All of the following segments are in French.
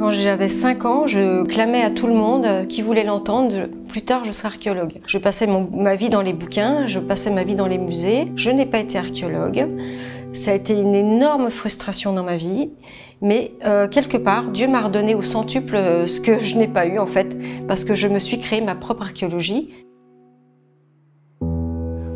Quand j'avais 5 ans, je clamais à tout le monde qui voulait l'entendre, plus tard je serai archéologue. Je passais ma vie dans les bouquins, je passais ma vie dans les musées. Je n'ai pas été archéologue. Ça a été une énorme frustration dans ma vie. Mais quelque part, Dieu m'a redonné au centuple ce que je n'ai pas eu en fait, parce que je me suis créé ma propre archéologie.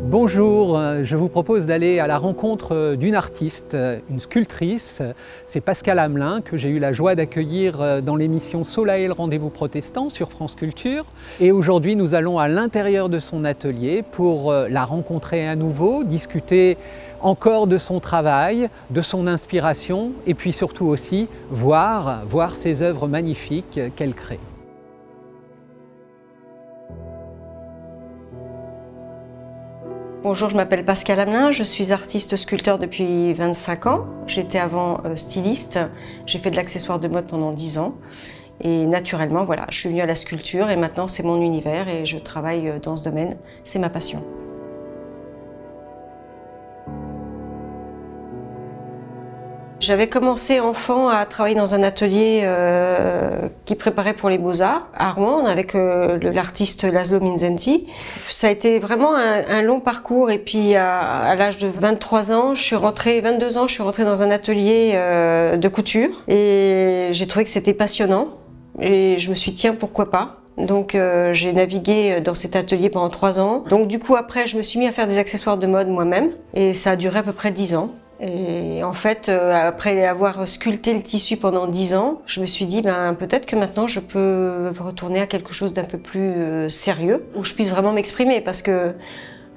Bonjour, je vous propose d'aller à la rencontre d'une artiste, une sculptrice. C'est Pascale Hamelin que j'ai eu la joie d'accueillir dans l'émission Soleil, le rendez-vous protestant sur France Culture. Et aujourd'hui, nous allons à l'intérieur de son atelier pour la rencontrer à nouveau, discuter encore de son travail, de son inspiration et puis surtout aussi voir ses œuvres magnifiques qu'elle crée. Bonjour, je m'appelle Pascale Hamelin, je suis artiste sculpteur depuis 25 ans. J'étais avant styliste, j'ai fait de l'accessoire de mode pendant 10 ans. Et naturellement, voilà, je suis venue à la sculpture et maintenant c'est mon univers et je travaille dans ce domaine, c'est ma passion. J'avais commencé enfant à travailler dans un atelier qui préparait pour les Beaux-Arts à Rouen avec l'artiste Laszlo Mindszenty. Ça a été vraiment un long parcours et puis à l'âge de 22 ans, je suis rentrée dans un atelier de couture et j'ai trouvé que c'était passionnant et je me suis dit tiens, pourquoi pas. Donc j'ai navigué dans cet atelier pendant 3 ans. Donc du coup après je me suis mis à faire des accessoires de mode moi-même et ça a duré à peu près 10 ans. Et en fait, après avoir sculpté le tissu pendant 10 ans, je me suis dit peut-être que maintenant je peux retourner à quelque chose d'un peu plus sérieux, où je puisse vraiment m'exprimer, parce que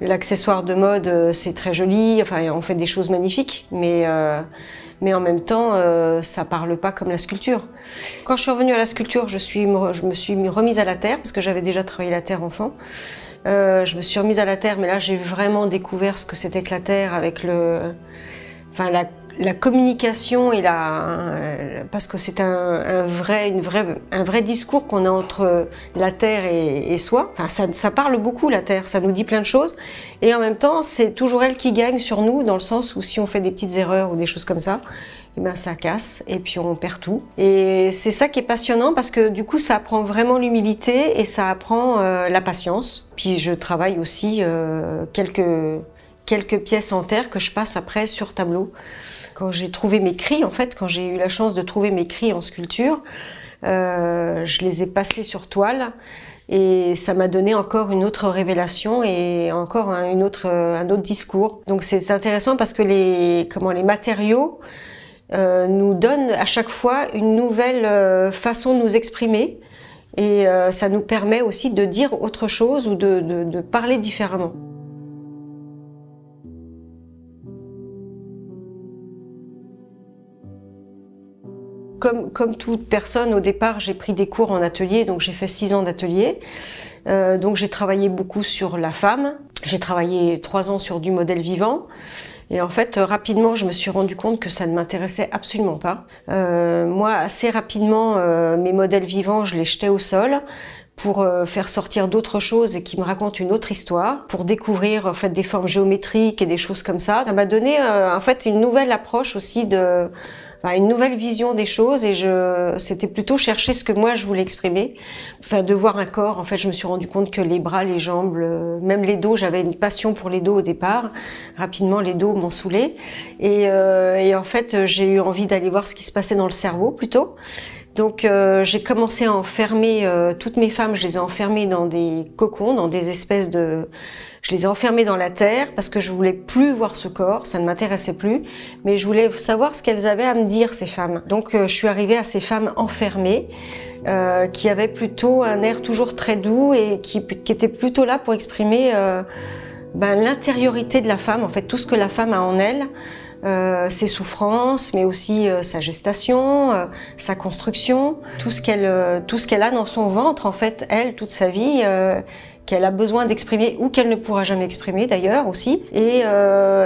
l'accessoire de mode c'est très joli, enfin on fait des choses magnifiques, mais en même temps ça parle pas comme la sculpture. Quand je suis revenue à la sculpture, je me suis remise à la terre, parce que j'avais déjà travaillé la terre enfant. Je me suis remise à la terre, mais là j'ai vraiment découvert ce que c'était que la terre avec la communication et parce que c'est un vrai discours qu'on a entre la terre et soi. Enfin, ça parle beaucoup, la terre, ça nous dit plein de choses. Et en même temps, c'est toujours elle qui gagne sur nous, dans le sens où si on fait des petites erreurs ou des choses comme ça, eh ben, ça casse et puis on perd tout. Et c'est ça qui est passionnant parce que du coup, ça apprend vraiment l'humilité et ça apprend la patience. Puis je travaille aussi quelques pièces en terre que je passe après sur tableau. Quand j'ai trouvé mes cris, en fait, quand j'ai eu la chance de trouver mes cris en sculpture, je les ai passés sur toile et ça m'a donné encore une autre révélation et encore un autre discours. Donc c'est intéressant parce que les matériaux nous donnent à chaque fois une nouvelle façon de nous exprimer et ça nous permet aussi de dire autre chose ou de parler différemment. Comme toute personne, au départ, j'ai pris des cours en atelier, donc j'ai fait 6 ans d'atelier. Donc j'ai travaillé beaucoup sur la femme. J'ai travaillé 3 ans sur du modèle vivant. Et en fait, rapidement, je me suis rendu compte que ça ne m'intéressait absolument pas. Moi, assez rapidement, mes modèles vivants, je les jetais au sol pour faire sortir d'autres choses et qui me racontent une autre histoire, pour découvrir en fait des formes géométriques et des choses comme ça. Ça m'a donné en fait une nouvelle approche aussi une nouvelle vision des choses et c'était plutôt chercher ce que moi je voulais exprimer. Enfin, de voir un corps, en fait, je me suis rendu compte que les bras, les jambes, même les dos, j'avais une passion pour les dos au départ. Rapidement, les dos m'ont saoulée et en fait, j'ai eu envie d'aller voir ce qui se passait dans le cerveau plutôt. Donc j'ai commencé à enfermer toutes mes femmes, je les ai enfermées dans des cocons, dans des espèces de... Je les ai enfermées dans la terre parce que je voulais plus voir ce corps, ça ne m'intéressait plus, mais je voulais savoir ce qu'elles avaient à me dire, ces femmes. Donc je suis arrivée à ces femmes enfermées, qui avaient plutôt un air toujours très doux et qui étaient plutôt là pour exprimer l'intériorité de la femme, en fait tout ce que la femme a en elle. Ses souffrances, mais aussi sa gestation, sa construction, tout ce qu'elle a dans son ventre, en fait, elle, toute sa vie, qu'elle a besoin d'exprimer ou qu'elle ne pourra jamais exprimer d'ailleurs aussi. Et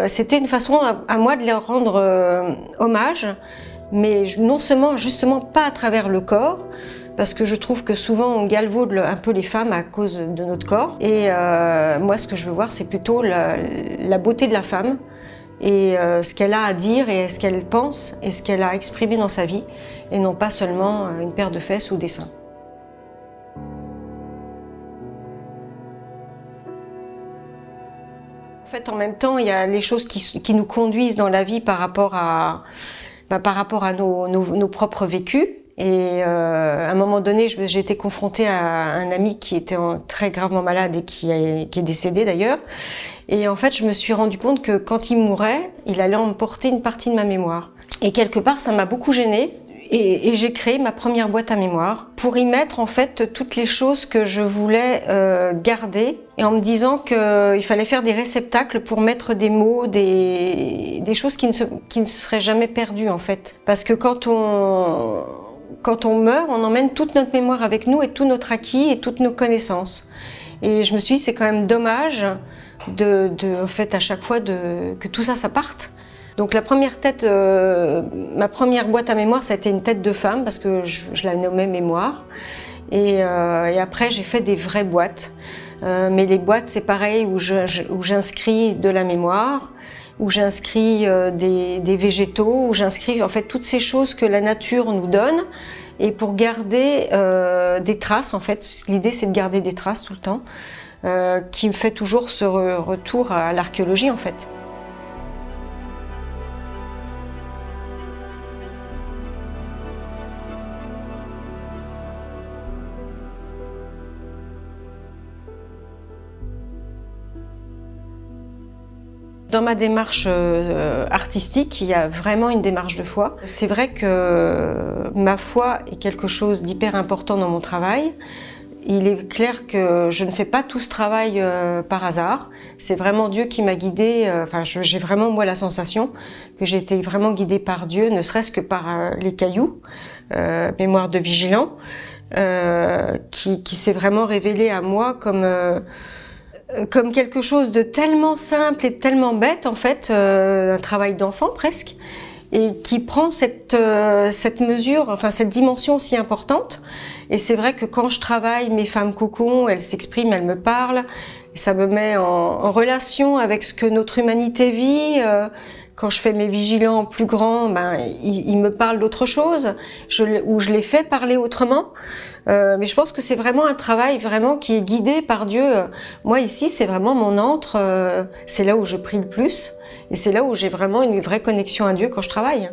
c'était une façon à moi de leur rendre hommage, mais non seulement, justement, pas à travers le corps, parce que je trouve que souvent on galvaude un peu les femmes à cause de notre corps. Et moi, ce que je veux voir, c'est plutôt la beauté de la femme, et ce qu'elle a à dire et ce qu'elle pense et ce qu'elle a exprimé dans sa vie, et non pas seulement une paire de fesses ou des seins. En fait, en même temps, il y a les choses qui nous conduisent dans la vie par rapport à nos propres vécus. Et à un moment donné, j'ai été confrontée à un ami qui était très gravement malade et qui est décédé d'ailleurs. Et en fait, je me suis rendu compte que quand il mourait, il allait emporter une partie de ma mémoire. Et quelque part, ça m'a beaucoup gênée. Et j'ai créé ma première boîte à mémoire pour y mettre en fait toutes les choses que je voulais garder, et en me disant qu'il fallait faire des réceptacles pour mettre des mots, des choses qui ne seraient jamais perdues en fait. Parce que quand on meurt, on emmène toute notre mémoire avec nous et tout notre acquis et toutes nos connaissances. Et je me suis dit, c'est quand même dommage en fait, à chaque fois que tout ça parte. Donc la première tête, ma première boîte à mémoire, ça a été une tête de femme parce que je la nommais mémoire. Et après, j'ai fait des vraies boîtes. Mais les boîtes, c'est pareil, où j'inscris de la mémoire, où j'inscris des végétaux, où j'inscris en fait toutes ces choses que la nature nous donne, et pour garder des traces en fait. L'idée, c'est de garder des traces tout le temps, qui me fait toujours ce retour à l'archéologie en fait. Dans ma démarche artistique, il y a vraiment une démarche de foi. C'est vrai que ma foi est quelque chose d'hyper important dans mon travail. Il est clair que je ne fais pas tout ce travail par hasard. C'est vraiment Dieu qui m'a guidée. Enfin, j'ai vraiment, moi, la sensation que j'ai été vraiment guidée par Dieu, ne serait-ce que par les cailloux, mémoire de vigilant, qui s'est vraiment révélé à moi comme quelque chose de tellement simple et de tellement bête, en fait, un travail d'enfant presque, et qui prend cette mesure, enfin cette dimension si importante. Et c'est vrai que quand je travaille mes femmes cocons, elles s'expriment, elles me parlent, et ça me met en relation avec ce que notre humanité vit. Quand je fais mes vigilants plus grands, ils me parlent d'autre chose, ou je les fais parler autrement. Mais je pense que c'est vraiment un travail vraiment qui est guidé par Dieu. Moi ici, c'est vraiment mon antre, c'est là où je prie le plus, et c'est là où j'ai vraiment une vraie connexion à Dieu quand je travaille.